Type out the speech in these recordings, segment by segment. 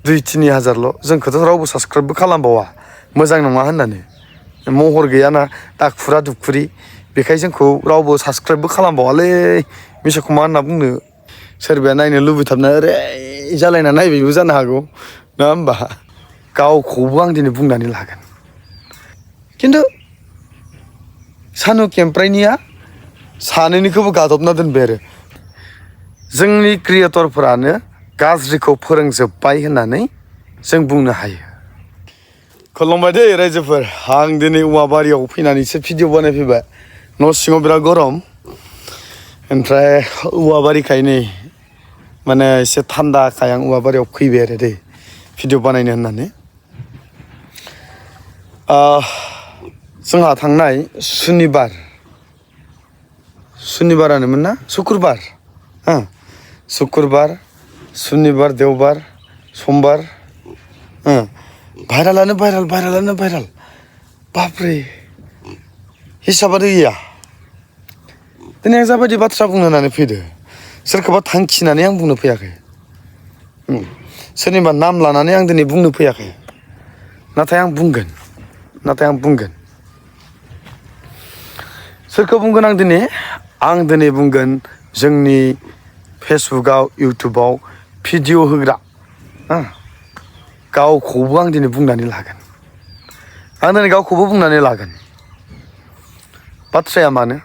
2-3 हाजारल' जोंखौथ' रावबो साबसक्राइबबो खालामबावा मोजां नङा होननानै महर गैयाना दाखुरा दुखुरि बेखाय जोंखौ रावबो साबसक्राइबबो खालामबावालै मिसाखौ मा होनना बुंनो सोरबाया नायनो लुबैथाबना ओरै जालायना नायबायबो जानो हागौ नङा होमबा गावखौबो आं दिनै बुंनानै लागोन खिन्थु सानु केम्प्राइनिया सानैनिखौबो गादबना दोनबाय आरो जोंनि क्रिएटरफोरानो गाज्रिखौ फोरोंजोब्बाय होननानै जों बुंनो हायो खुलुमबाय दे रायजोफोर आं दिनै औवाबारियाव फैनानैसो भिडिअ बानायफैबाय न' सिङाव बिराद गरम ओमफ्राय औवाबारिखाय नै माने एसे थान्दाखाय आं औवाबारियाव फैबाय आरो दै भिडिअ बानायनो होननानै जोंहा थांनाय सुनिबारानोमोन ना सुक्रुबार सुक्रुबार सुनिबार देवबार समबार भाइरालानो भाइराल बापरे हिसाबानो गैया दिनै आं जाबायदि बाथ्रा बुंनो होननानै फैदो सोरखौबा थांखिनानै आं बुंनो फैयाखै सोरनिबा नाम लानानै आं दिनै बुंनो फैयाखै नाथाय आं बुंगोन सोरखौ बुंगोन आं दिनै बुंगोन जोंनि फेसबुकआव इउटुबाव भिडिअ होग्रा गावखौबो आं दिनै बुंनानै लागोन आं दिनै गावखौबो बुंनानै लागोन बाथ्राया मानो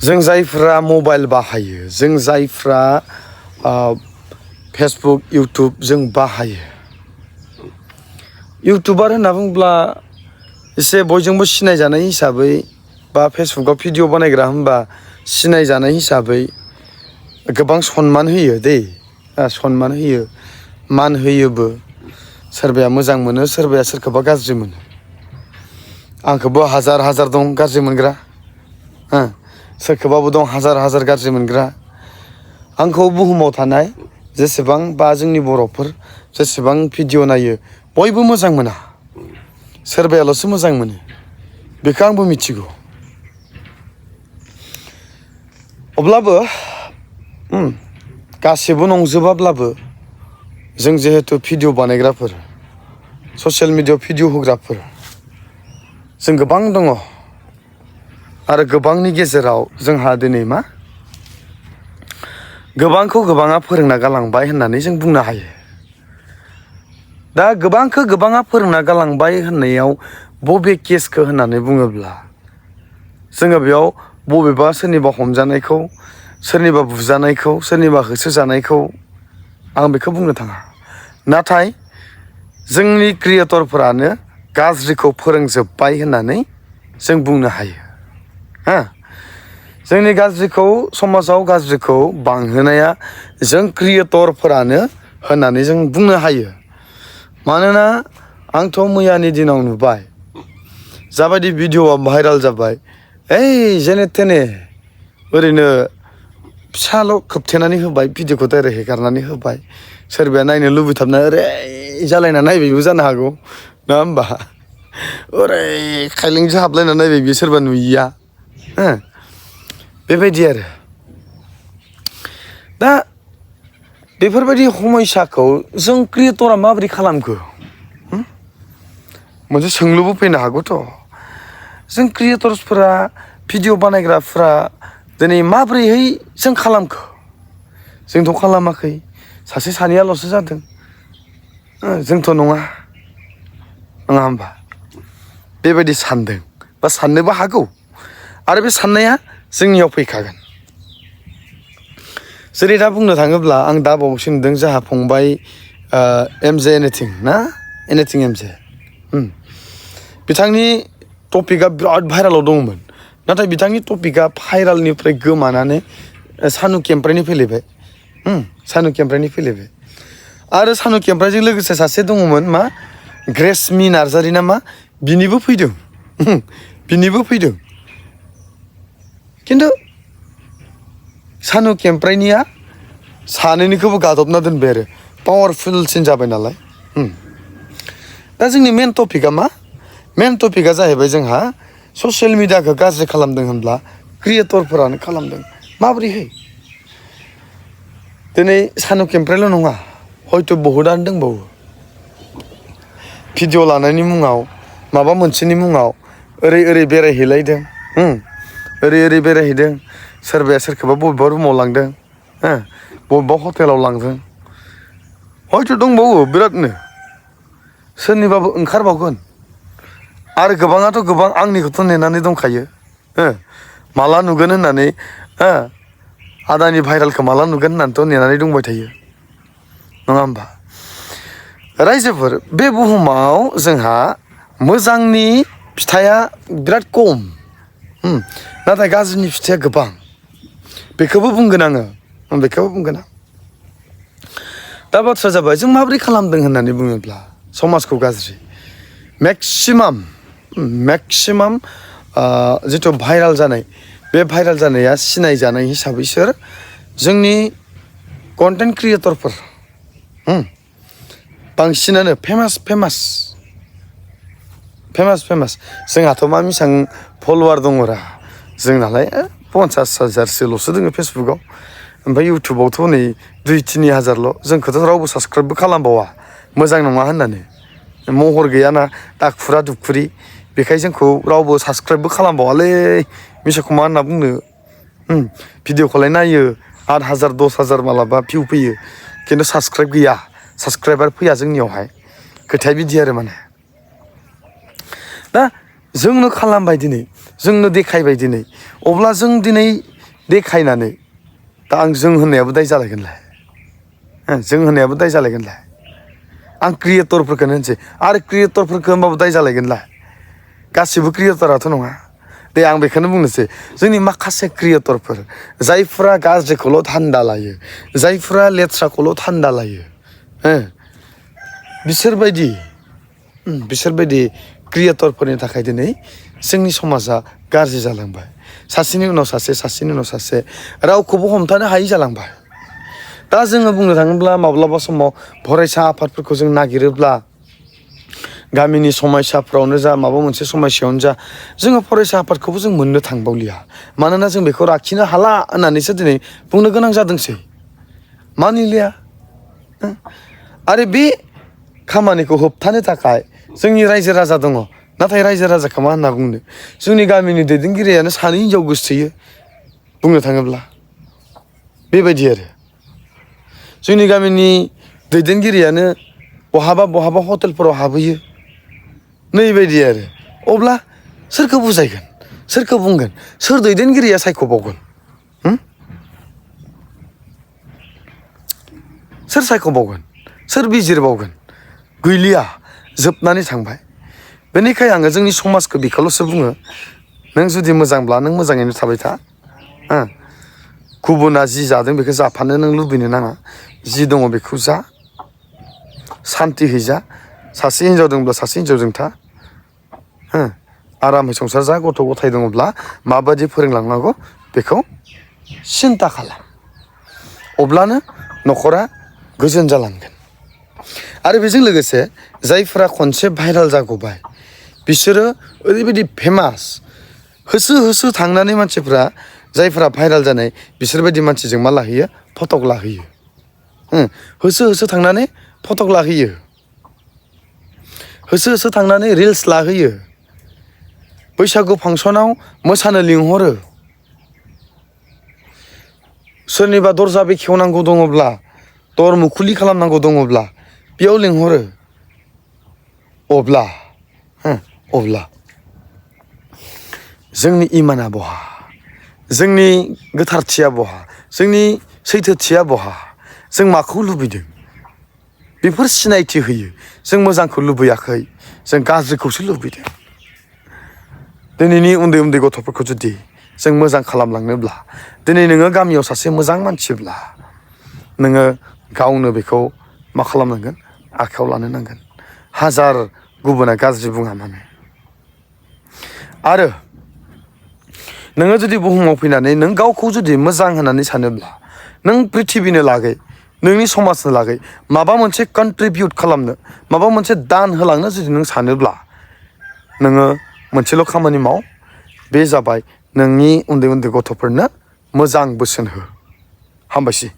जों जायफ्रा मबाइल बाहायो जों जायफ्रा फेसबुक इउटुब जों बाहायो इउटुबार होनना बुङोब्ला एसे बयजोंबो सिनायजानाय हिसाबै बा फेसबुकाव भिडिअ बानायग्रा होनबा सिनायजानाय हिसाबै गोबां सनमान होयो दै सनमान होयो मान होयोबो सोरबाया मोजां मोनो सोरबाया सोरखौबा गाज्रि मोनो आंखौबो हाजार दं गाज्रि मोनग्रा सोरखौबाबो दं हाजार गाज्रि मोनग्रा आंखौ बुहुमाव थानाय जेसेबां बा जोंनि बर'फोर जेसेबां भिडिअ नायो बयबो मोजां मोना सोरबायाल'सो मोजां मोनो बेखौ आंबो मिथिगौ अब्लाबो गासिबो नंजोबाब्लाबो जों जिहेतु भिडिअ बानायग्राफोर ससियेल मिडियायाव भिडिअ होग्राफोर जों गोबां दङ आरो गोबांनि गेजेराव जोंहा दिनै मा गोबांखौ गोबाङा फोरोंना गालांबाय होननानै जों बुंनो हायो दा गोबाङा फोरोंना गालांबाय होननायाव बबे केसखौ होननानै बुङोब्ला जोङो बेयाव बबेबा सोरनिबा हमजानायखौ सोरनिबा बुजानायखौ सोरनिबा होसोजानायखौ आं बेखौ बुंनो थाङा नाथाय जोंनि क्रिएटरफोरानो गाज्रिखौ फोरोंजोब्बाय होननानै जों बुंनो हायो जोंनि समाजाव गाज्रिखौ बांहोनाया जों क्रिएटरफोरानो होननानै जों बुंनो हायो मानोना आंथ' मैयानि दिनाव नुबाय जाबायदि भिडिअआ भाइराल जाबाय जेने थेने ओरैनो फिसाल' खोबथेनानै होबाय भिडिअखौ डाइरेक्ट हेगारनानै होबाय सोरबाया नायनो लुबैथाबना ओरै जालायना नायबायबो जानो हागौ नङा होमबा ओरै खायलेंजो हाबलायना नायबाय बियो सोरबा नुयिया बेबायदि आरो दा बेफोरबायदि समयसाखौ जों क्रिएटरा माबोरै खालामखो मोनसे सोंलुबो फैनो हागौथ' जों क्रिएटर्सफोरा भिडिअ बानायग्राफ्रा दिनै माबोरैहाय जों खालामखो जोंथ' खालामाखै सासे सानैयाल'सो जादों जोंथ' नङा होमबा बेबायदि सानदों बा साननोबो हागौ आरो बे साननाया जोंनियाव फैखागोन जेरै दा बुंनो थाङोब्ला आं दा बावैसो नुदों जोंहा फंबाय एमजे एनिथिं एमजे बिथांनि टपिकआ बिराद भाइरालाव दङमोन नाथाय बिथांनि टपिकआ भाइरालनिफ्राय गोमानानै सानु केम्प्राइनि फैलायबाय आरो सानु केम्प्राइजों लोगोसे सासे दङमोन मा ग्रेसमि नार्जारि ना मा बिनिबो फैदों खिन्थु सानु केम्प्राइनिया सानैनिखौबो गादबना दोनबाय आरो पावारफुलसिन जाबाय नालाय दा जोंनि मेन टपिकआ जाहैबाय जोंहा ससियेल मिडियाखौ गाज्रि खालामदों होनब्ला क्रिएटरफोरानो खालामदों माबोरैहाय दिनै सानु केम्प्राइल' नङा हयथ' बहुदानो दंबावो भिडिअ लानायनि मुङाव माबा मोनसेनि मुङाव ओरै बेरायहैलायदों ओरै बेरायहैदों सोरबाया सोरखौबा बबेबा रुमाव लांदों बबेबा हटेलाव लांदों हयथ' दंबावो बिरादनो सोरनिबाबो ओंखारबावगोन आरो गोबाङाथ' गोबां आंनिखौथ' नेनानै दंखायो माला नुगोन होननानै आदानि भाइरेलखौ माला नुगोन होननानैथ' नेनानै दंबाय थायो नङा होमबा रायजोफोर बे बुहुमाव जोंहा मोजांनि फिथाइया बिराद खम नाथाय गाज्रिनि फिथाइया गोबां बेखौबो बुंगोन आङो दा बाथ्रा जाबाय जों माबोरै खालामदों होननानै बुङोब्ला समाजखौ गाज्रि मेक्सिमाम जिथु भाइरेल जानाय बे भाइरेल जानाया सिनायजानाय हिसाबै सोर जोंनि कन्टेन्ट क्रिएटरफोर बांसिनानो फेमास जोंहाथ' मा बेसेबां फल'वार दङरा जोंनालाय 50,000-60,000ल'सो दङ फेसबुकाव ओमफ्राय इउटुबावथ' नै 2-3,000ल' जोंखौथ' रावबो साबसक्राइबबो खालामबावा मोजां नङा होननानै महर गैयाना दाखुरा दुखुरि बेखाय जोंखौ रावबो साबसक्राइबबो खालामबावालै मिसाखौ मा होनना बुंनो भिडिअखौलाय नायो 8,000 10,000 मालाबा भिउ फैयो खिन्थु साबसक्राइब गैया साबसक्राइबार फैया जोंनियावहाय खोथाया बिदि आरो माने दा जोंनो खालामबाय दिनै जोंनो देखायबाय दिनै अब्ला जों दिनै देखायनानै दा आं जों होननायाबो दाय जालायगोनलाय आं क्रिएटरफोरखौनो होनसै आरो क्रिएटरफोरखौ होनबाबो दाय जालायगोनलाय गासिबो क्रिएटराथ' नङा दे आं बेखौनो बुंनोसै जोंनि माखासे क्रिएटरफोर जायफोरा गाज्रिखौल' थान्दा लायो जायफोरा लेथ्राखौल' थान्दा लायो बिसोरबायदि क्रिएटरफोरनि थाखाय दिनै जोंनि समाजा गाज्रि जालांबाय सासेनि उनाव सासे रावखौबो हमथानो हायि जालांबाय दा जोङो बुंनो थाङोब्ला माब्लाबा समाव फरायसा आफादफोरखौ जों नागिरोब्ला गामिनि समस्याफ्रावनो जा माबा मोनसे समस्यायावनो जा जोङो फरायसा आफादखौबो जों मोननो थांबावलिया मानोना जों बेखौ लाखिनो हाला होननानैसो दिनै बुंनो गोनां जादोंसै मानिलिया आरो बे खामानिखौ होबथानो थाखाय जोंनि रायजो राजा दङ नाथाय रायजो राजाखौ मा होनना बुंनो जोंनि गामिनि दैदेनगिरियानो 2 हिनजाव गोसोथोयो बुंनो थाङोब्ला बेबायदि आरो जोंनि गामिनि दैदेनगिरियानो बहाबा हटेलफोराव हाबहैयो नैबायदि आरो अब्ला सोरखौ बुजायगोन सोरखौ बुंगोन सोर दैदेनगिरिया सायख'बावगोन सोर सायख'बावगोन सोर बिजिरबावगोन गैलिया जोबनानै थांबाय बेनिखायनो आङो जोंनि समाजखौ बेखौल'सो बुङो नों जुदि मोजांब्ला नों मोजाङैनो थाबाय था गुबुना जि जादों बेखौ जाफानो नों लुबैनो नाङा जि दङ बेखौ जा सान्तिहै जा सासे हिनजाव दंब्ला सासे हिनजावजों था आरामै संसार जा गथ' गथाय दङब्ला माबायदि फोरोंलांनांगौ बेखौ सिन्था खालाम अब्लानो न'खरा गोजोन जालांगोन आरो बेजों लोगोसे जायफोरा खनसे भाइरेल जागौबाय बिसोरो ओरैबायदि फेमास होसो थांनानै मानसिफ्रा जायफोरा भाइरेल जानाय बिसोरबायदि मानसिजों मा लाहैयो फटक लाहैयो होसो थांनानै फटक लाहैयो होसो थांनानै रिल्स लाहैयो बैसागु फांसनाव मोसानो लिंहरो सोरनिबा दरजा बेखेवनांगौ दङब्ला दर मुखुलि खालामनांगौ दङब्ला बेयाव लिंहरो अब्ला जोंनि इमाना बहा जोंनि गोथारथिया बहा जोंनि सैथोथिया बहा जों माखौ लुबैदों बेफोर सिनायथि होयो जों मोजांखौ लुबैयाखै जों गाज्रिखौसो लुबैदों दिनैनि उन्दै गथ'फोरखौ जुदि जों मोजां खालामलांनोब्ला दिनै नोङो गामियाव सासे मोजां मानसिब्ला नोङो गावनो बेखौ मा खालामनांगोन आखायाव लानो नांगोन हाजार गुबुना गाज्रि बुङा मानो आरो नोङो जुदि बुहुमाव फैनानै नों गावखौ जुदि मोजां होननानै सानोब्ला नों प्रिथिबिनो लागै नोंनि समाजनो लागै माबा मोनसे कन्ट्रिबिउट खालामनो माबा मोनसे दान होलांनो जुदि नों सानोब्ला नोङो मोनसेल' खामानि माव बे जाबाय नोंनि उन्दै गथ'फोरनो मोजां बोसोन हो हामबायसै।